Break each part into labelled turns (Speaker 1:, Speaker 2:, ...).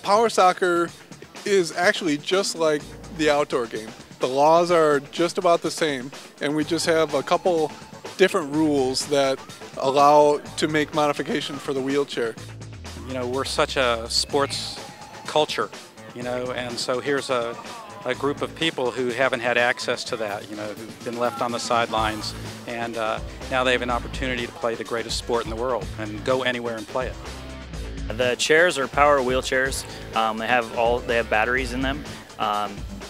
Speaker 1: Power soccer is actually just like the outdoor game. The laws are just about the same, and we just have a couple different rules that allow to make modification for the wheelchair.
Speaker 2: You know, we're such a sports culture, you know, and so here's a group of people who haven't had access to that, you know, who've been left on the sidelines, and now they have an opportunity to play the greatest sport in the world and go anywhere and play it.
Speaker 3: The chairs are power wheelchairs. They have batteries in them.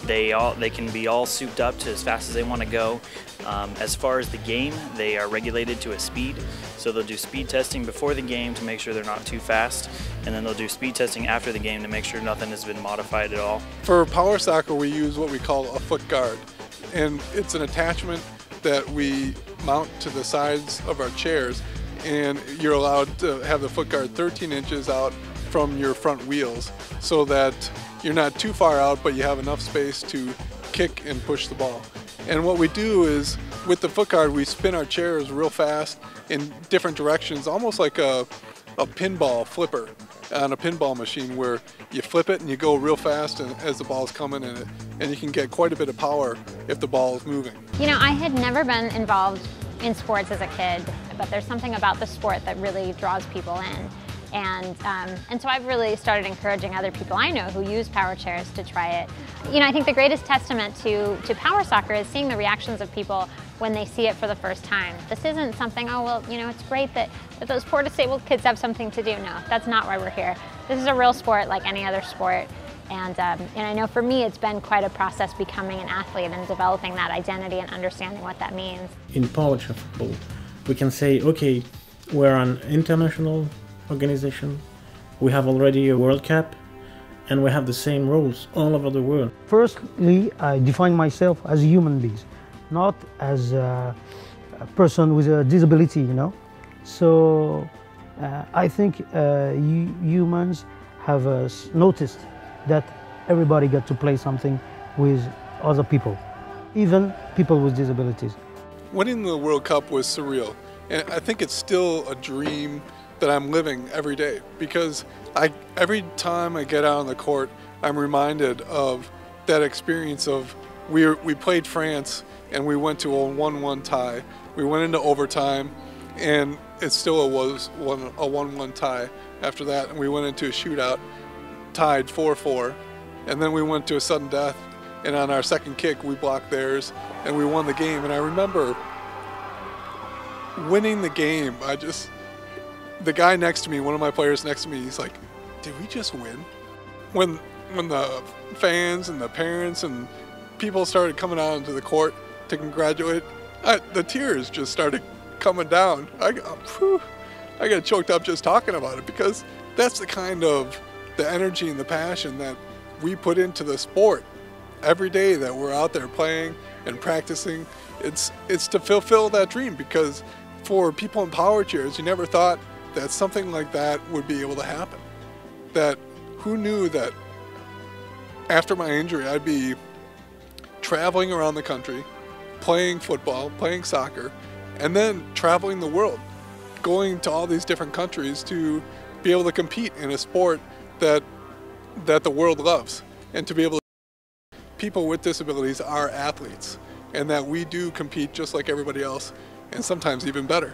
Speaker 3: They can be all souped up to as fast as they want to go. As far as the game, they are regulated to a speed. So they'll do speed testing before the game to make sure they're not too fast, and then they'll do speed testing after the game to make sure nothing has been modified at all.
Speaker 1: For Power Soccer, we use what we call a foot guard, and it's an attachment that we mount to the sides of our chairs, and you're allowed to have the foot guard 13 inches out from your front wheels so that you're not too far out, but you have enough space to kick and push the ball. And what we do is, with the foot guard, we spin our chairs real fast in different directions, almost like a pinball flipper on a pinball machine, where you flip it and you go real fast and as the ball's coming in it, and you can get quite a bit of power if the ball is moving.
Speaker 4: You know, I had never been involved in sports as a kid, but there's something about the sport that really draws people in. And so I've really started encouraging other people I know who use power chairs to try it. You know, I think the greatest testament to power soccer is seeing the reactions of people when they see it for the first time. This isn't something, oh, well, you know, it's great that those poor disabled kids have something to do. No, that's not why we're here. This is a real sport like any other sport. And I know for me, it's been quite a process becoming an athlete and developing that identity and understanding what that means.
Speaker 5: In Polish football, we can say, okay, we're an international organization, we have already a World Cup, and we have the same rules all over the world.
Speaker 6: Firstly, I define myself as a human being, not as a person with a disability, you know. So I think humans have noticed that everybody got to play something with other people, even people with disabilities.
Speaker 1: Winning the World Cup was surreal, and I think it's still a dream that I'm living every day, because every time I get out on the court, I'm reminded of that experience of we played France and we went to a 1-1 tie. We went into overtime and it still was a 1-1 tie after that, and we went into a shootout, tied 4-4, and then we went to a sudden death, and on our second kick we blocked theirs and we won the game. And I remember winning the game. The guy next to me, one of my players next to me, he's like, did we just win? When the fans and the parents and people started coming out into the court to congratulate, the tears just started coming down. I got choked up just talking about it, because that's the kind of the energy and the passion that we put into the sport every day that we're out there playing and practicing. It's to fulfill that dream, because for people in power chairs, you never thought that something like that would be able to happen. That who knew that after my injury I'd be traveling around the country, playing football, playing soccer, and then traveling the world, going to all these different countries to be able to compete in a sport that the world loves, and to be able to people with disabilities are athletes, and that we do compete just like everybody else, and sometimes even better.